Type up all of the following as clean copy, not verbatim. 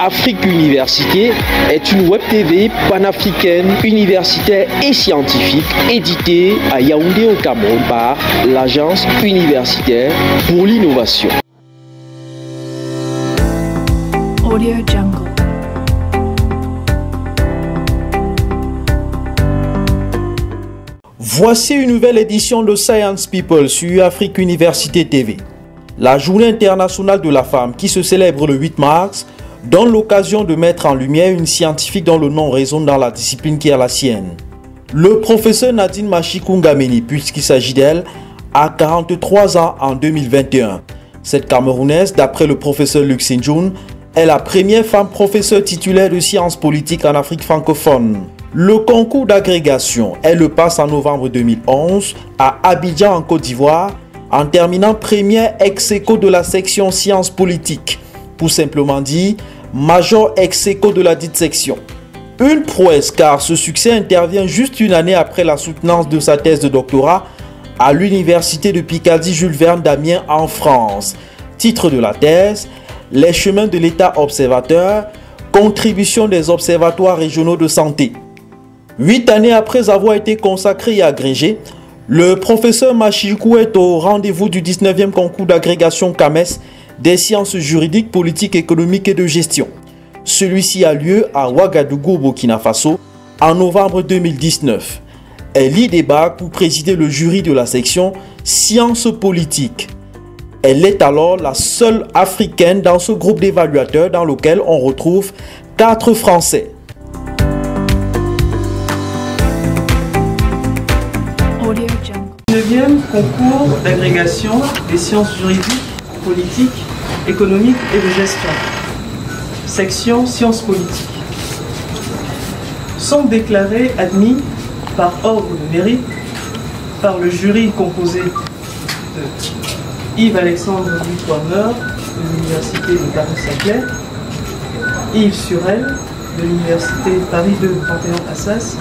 Afrique Université est une web TV panafricaine, universitaire et scientifique éditée à Yaoundé au Cameroun par l'Agence universitaire pour l'innovation. Audio Jungle. Voici une nouvelle édition de Science People sur Afrique Université TV. La journée internationale de la femme qui se célèbre le 8 mars donne l'occasion de mettre en lumière une scientifique dont le nom résonne dans la discipline qui est la sienne. Le professeur Nadine Machikou Ngameni, puisqu'il s'agit d'elle, a 43 ans en 2021. Cette Camerounaise, d'après le professeur Luc Sinjoun, est la première femme professeure titulaire de sciences politiques en Afrique francophone. Le concours d'agrégation, elle le passe en novembre 2011 à Abidjan en Côte d'Ivoire en terminant première ex-aequo de la section sciences politiques, pour simplement dire major ex-aequo de la dite section. Une prouesse car ce succès intervient juste une année après la soutenance de sa thèse de doctorat à l'université de Picardie Jules Verne d'Amiens en France. Titre de la thèse: Les chemins de l'État observateur, contribution des observatoires régionaux de santé. 8 années après avoir été consacré et agrégé, le professeur Machikou est au rendez-vous du 19e concours d'agrégation CAMES des sciences juridiques, politiques, économiques et de gestion. Celui-ci a lieu à Ouagadougou, Burkina Faso, en novembre 2019. Elle y débarque pour présider le jury de la section sciences politiques. Elle est alors la seule africaine dans ce groupe d'évaluateurs dans lequel on retrouve 4 Français. Audio Jungle. 9e concours d'agrégation des sciences juridiques, politiques, économiques et de gestion. Section sciences politiques. Sont déclarés admis par ordre de mérite par le jury composé de Yves-Alexandre Louis Warner de l'Université de Paris-Saclay, Yves Surel de l'Université Paris 2 31 Assas,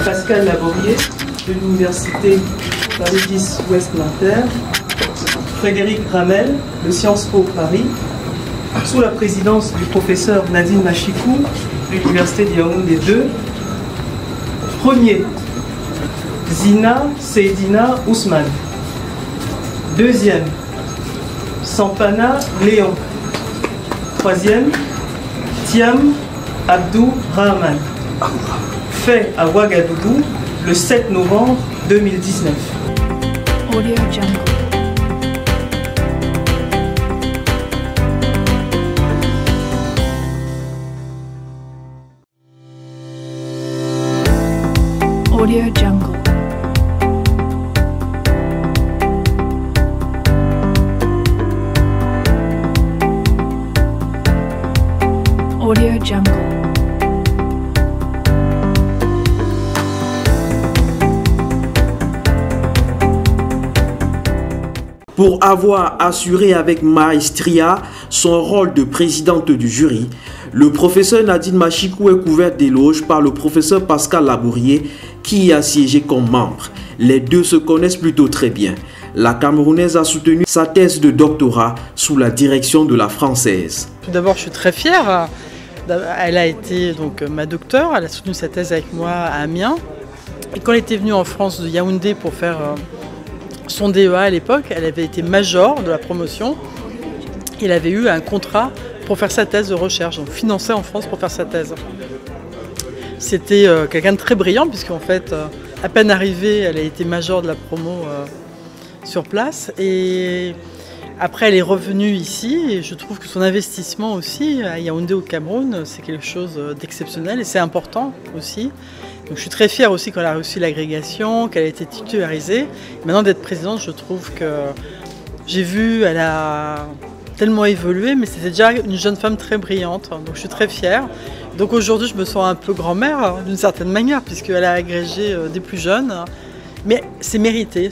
Pascal Laborier de l'Université Paris 10 Ouest Nanterre, Frédéric Ramel de Sciences Po Paris, sous la présidence du professeur Nadine Machikou de l'Université de Yaoundé 2. Premier, Zina Seydina Ousmane. Deuxième, Sampana Léon. Troisième, Thiam Abdou Rahman. Fait à Ouagadougou le 7 novembre 2019. Audio Jungle. Audio Jungle. Audio Jungle. Pour avoir assuré avec maestria son rôle de présidente du jury, le professeur Nadine Machikou est couverte d'éloges par le professeur Pascal Laborier qui y a siégé comme membre. Les deux se connaissent plutôt très bien. La Camerounaise a soutenu sa thèse de doctorat sous la direction de la Française. Tout d'abord, je suis très fière. Elle a été donc ma docteure, elle a soutenu sa thèse avec moi à Amiens. Et quand elle était venue en France de Yaoundé pour faire son DEA à l'époque, elle avait été major de la promotion. Elle avait eu un contrat pour faire sa thèse de recherche, donc financé en France pour faire sa thèse. C'était quelqu'un de très brillant, puisqu'en fait, à peine arrivée, elle a été major de la promo sur place. Et après, elle est revenue ici, et je trouve que son investissement aussi à Yaoundé au Cameroun, c'est quelque chose d'exceptionnel, et c'est important aussi. Donc je suis très fière aussi qu'elle a réussi l'agrégation, qu'elle a été titularisée. Maintenant d'être présidente, je trouve que j'ai vu, elle a tellement évolué, mais c'était déjà une jeune femme très brillante, donc je suis très fière. Donc aujourd'hui, je me sens un peu grand-mère d'une certaine manière, puisqu'elle a agrégé des plus jeunes. Mais c'est mérité,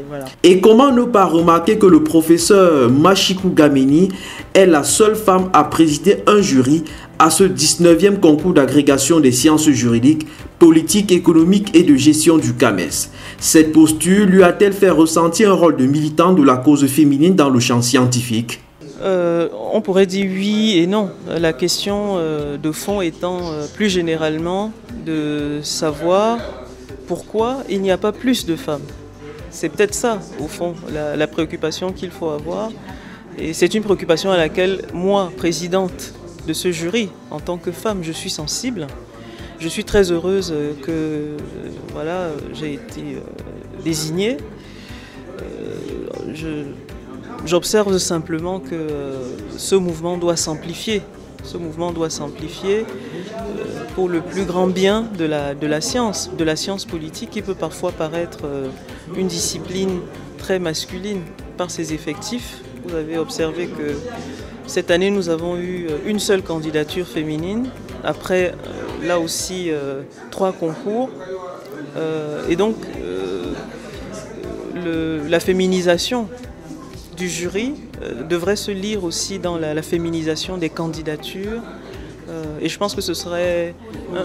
voilà. Et comment ne pas remarquer que le professeur Machikou Ngameni est la seule femme à présider un jury à ce 19e concours d'agrégation des sciences juridiques, politiques, économiques et de gestion du CAMES. Cette posture lui a-t-elle fait ressentir un rôle de militant de la cause féminine dans le champ scientifique? On pourrait dire oui et non. La question de fond étant plus généralement de savoir pourquoi il n'y a pas plus de femmes. C'est peut-être ça, au fond, la préoccupation qu'il faut avoir. Et c'est une préoccupation à laquelle moi, présidente de ce jury, en tant que femme, je suis sensible. Je suis très heureuse que voilà, j'ai été désignée. J'observe simplement que ce mouvement doit s'amplifier. Ce mouvement doit s'amplifier pour le plus grand bien de la science politique qui peut parfois paraître une discipline très masculine par ses effectifs. Vous avez observé que cette année, nous avons eu une seule candidature féminine, après là aussi 3 concours. Et donc, la féminisation du jury devrait se lire aussi dans la féminisation des candidatures. Et je pense que ce serait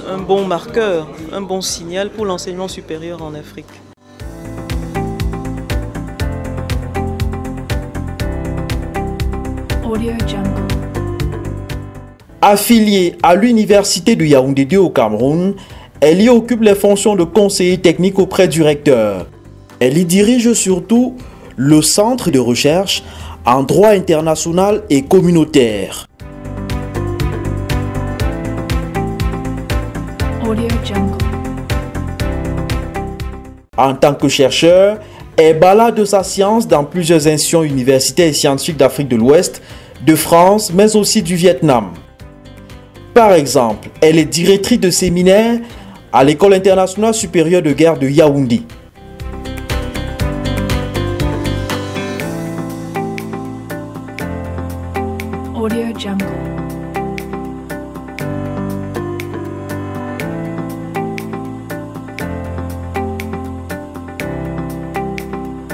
un bon marqueur, un bon signal pour l'enseignement supérieur en Afrique. Audio Jungle. Affiliée à l'université de Yaoundé 2 au Cameroun, elle y occupe les fonctions de conseiller technique auprès du recteur. Elle y dirige surtout le centre de recherche en droit international et communautaire. Audio Jungle. En tant que chercheur, elle balade sa science dans plusieurs institutions universitaires et scientifiques d'Afrique de l'Ouest, de France, mais aussi du Vietnam. Par exemple, elle est directrice de séminaire à l'École internationale supérieure de guerre de Yaoundé. Audio Jungle.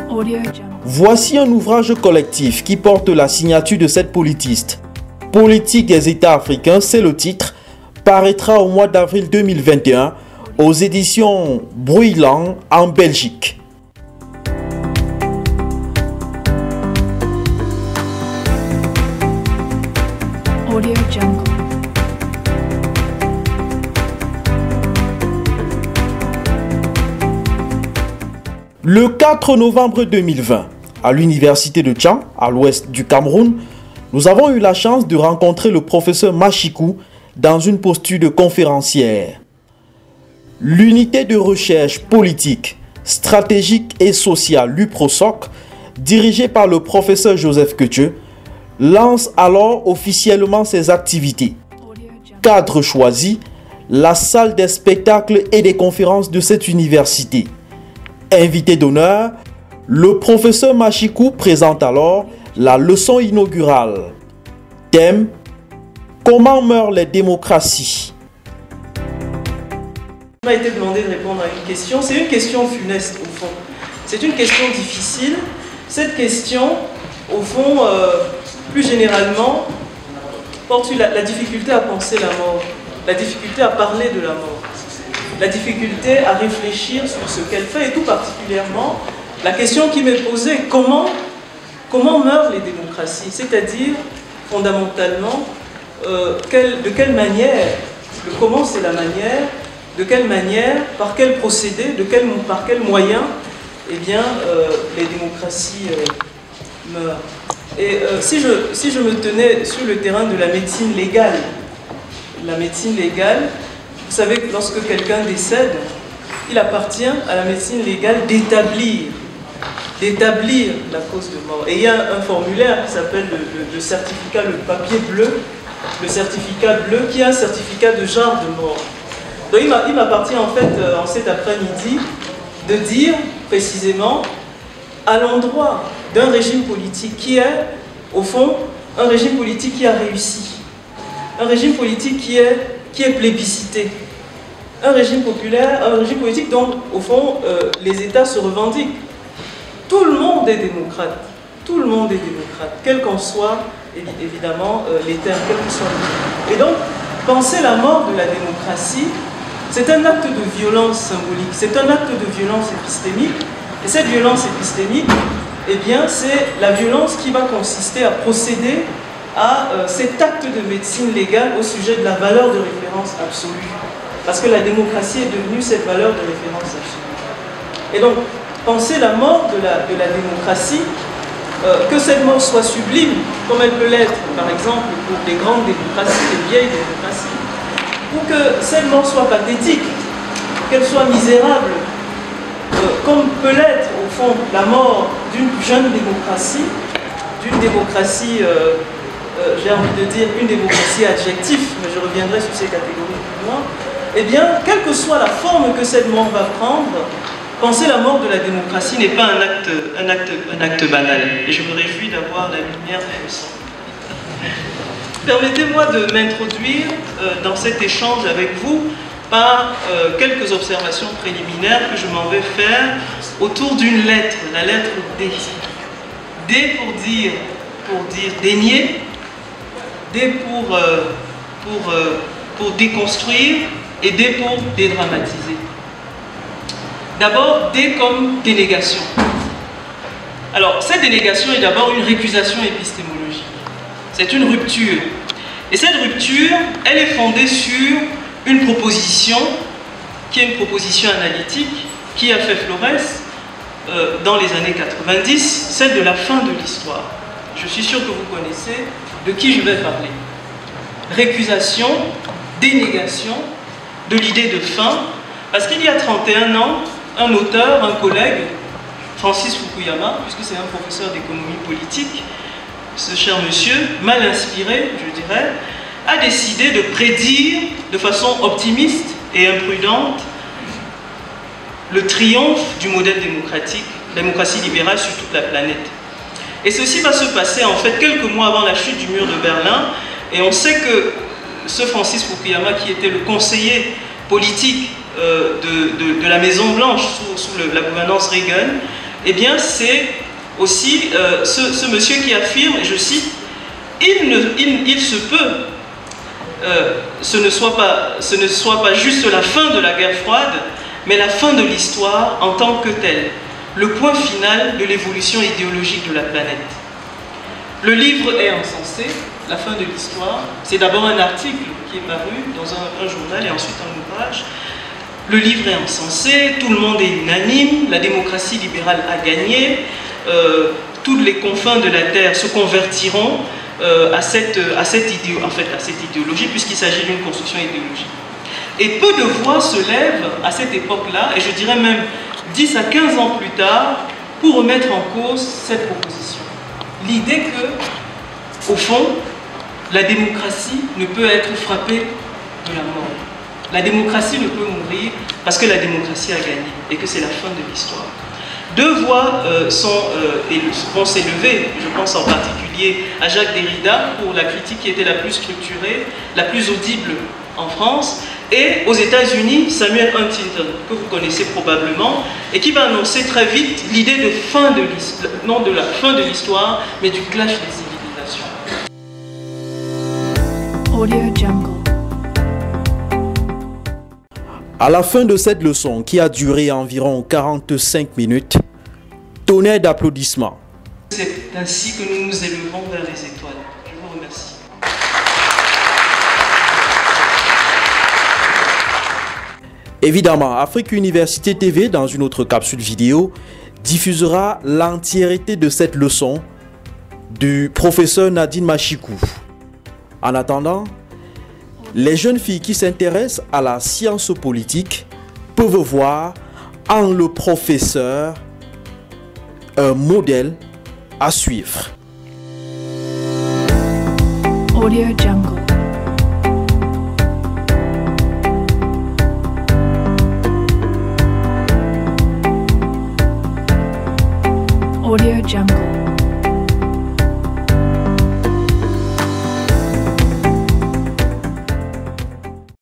Audio Jungle. Voici un ouvrage collectif qui porte la signature de cette politiste. Politique des États africains, c'est le titre, paraîtra au mois d'avril 2021 aux éditions Bruylant en Belgique. Audio Jungle. Le 4 novembre 2020, à l'université de Tchang, à l'ouest du Cameroun, nous avons eu la chance de rencontrer le professeur Machikou dans une posture de conférencière. L'unité de recherche politique, stratégique et sociale, l'UPROSOC, dirigée par le professeur Joseph Ketche, lance alors officiellement ses activités. Audio Jungle. Cadre choisi, la salle des spectacles et des conférences de cette université. Invité d'honneur, le professeur Machikou présente alors la leçon inaugurale. Thème: comment meurent les démocraties? Il m'a été demandé de répondre à une question. C'est une question funeste au fond. C'est une question difficile. Cette question, au fond, plus généralement, porte sur la difficulté à penser la mort, la difficulté à parler de la mort, la difficulté à réfléchir sur ce qu'elle fait, et tout particulièrement la question qui m'est posée: comment meurent les démocraties? C'est-à-dire, fondamentalement, de quelle manière, comment c'est la manière, de quelle manière, par quel procédé, par quel moyen, eh bien, les démocraties meurent. Et si je me tenais sur le terrain de la médecine légale, vous savez que lorsque quelqu'un décède, il appartient à la médecine légale d'établir la cause de mort. Et il y a un formulaire qui s'appelle le certificat, le papier bleu, le certificat bleu, qui est un certificat de genre de mort. Donc il m'appartient en fait, en cet après-midi, de dire précisément à l'endroit d'un régime politique qui est, au fond, un régime politique qui a réussi, un régime politique qui est plébiscité, un régime populaire, un régime politique dont, au fond, les États se revendiquent. Tout le monde est démocrate. Tout le monde est démocrate, quel qu'en soit, évidemment, les termes, quel que soit le terme. Et donc, penser la mort de la démocratie, c'est un acte de violence symbolique, c'est un acte de violence épistémique. Et cette violence épistémique, eh bien, c'est la violence qui va consister à procéder à cet acte de médecine légale au sujet de la valeur de référence absolue. Parce que la démocratie est devenue cette valeur de référence absolue. Et donc, penser la mort de la démocratie, que cette mort soit sublime, comme elle peut l'être, par exemple, pour les grandes démocraties, les vieilles démocraties, ou que cette mort soit pathétique, qu'elle soit misérable, comme peut l'être, au fond, la mort d'une jeune démocratie, j'ai envie de dire une démocratie adjective, mais je reviendrai sur ces catégories plus loin, eh bien, quelle que soit la forme que cette mort va prendre, penser la mort de la démocratie n'est pas un acte banal. Et je me réjouis d'avoir la lumière comme ça. Permettez-moi de m'introduire dans cet échange avec vous par quelques observations préliminaires que je m'en vais faire autour d'une lettre, la lettre D. D pour dire dénier, D pour déconstruire et D pour dédramatiser. D'abord, D comme délégation. Alors, cette délégation est d'abord une récusation épistémologique. C'est une rupture. Et cette rupture, elle est fondée sur une proposition, qui est une proposition analytique, qui a fait Florès dans les années 90, celle de la fin de l'histoire. Je suis sûr que vous connaissez de qui je vais parler. Récusation, dénégation de l'idée de fin, parce qu'il y a 31 ans, un auteur, un collègue, Francis Fukuyama, puisque c'est un professeur d'économie politique, ce cher monsieur, mal inspiré, je dirais, a décidé de prédire de façon optimiste et imprudente le triomphe du modèle démocratique, démocratie libérale sur toute la planète. Et ceci va se passer en fait quelques mois avant la chute du mur de Berlin, et on sait que ce Francis Fukuyama, qui était le conseiller politique de la Maison Blanche sous la gouvernance Reagan, eh bien c'est aussi ce monsieur qui affirme, et je cite, il se peut ce ne soit pas juste la fin de la guerre froide, mais la fin de l'histoire en tant que telle, le point final de l'évolution idéologique de la planète. Le livre est encensé, La fin de l'histoire. C'est d'abord un article qui est paru dans un journal et ensuite un ouvrage. Le livre est encensé, tout le monde est unanime, la démocratie libérale a gagné, tous les confins de la Terre se convertiront à cette idéologie, puisqu'il s'agit d'une construction idéologique. Et peu de voix se lèvent à cette époque-là, et je dirais même 10 à 15 ans plus tard, pour remettre en cause cette proposition. L'idée que, au fond, la démocratie ne peut être frappée de la mort. La démocratie ne peut mourir parce que la démocratie a gagné et que c'est la fin de l'histoire. Deux voix vont s'élever, je pense en particulier à Jacques Derrida pour la critique qui était la plus structurée, la plus audible en France, et aux États-Unis, Samuel Huntington, que vous connaissez probablement, et qui va annoncer très vite l'idée de fin de l'histoire, non de la fin de l'histoire, mais du clash des civilisations. Audio Jungle. À la fin de cette leçon, qui a duré environ 45 minutes, tonnerre d'applaudissements. C'est ainsi que nous nous élevons vers les étoiles. Je vous remercie. Évidemment, Afrique Université TV, dans une autre capsule vidéo, diffusera l'entièreté de cette leçon du professeur Nadine Machikou. En attendant, les jeunes filles qui s'intéressent à la science politique peuvent voir en le professeur un modèle à suivre. Audio Jungle. Audio Jungle.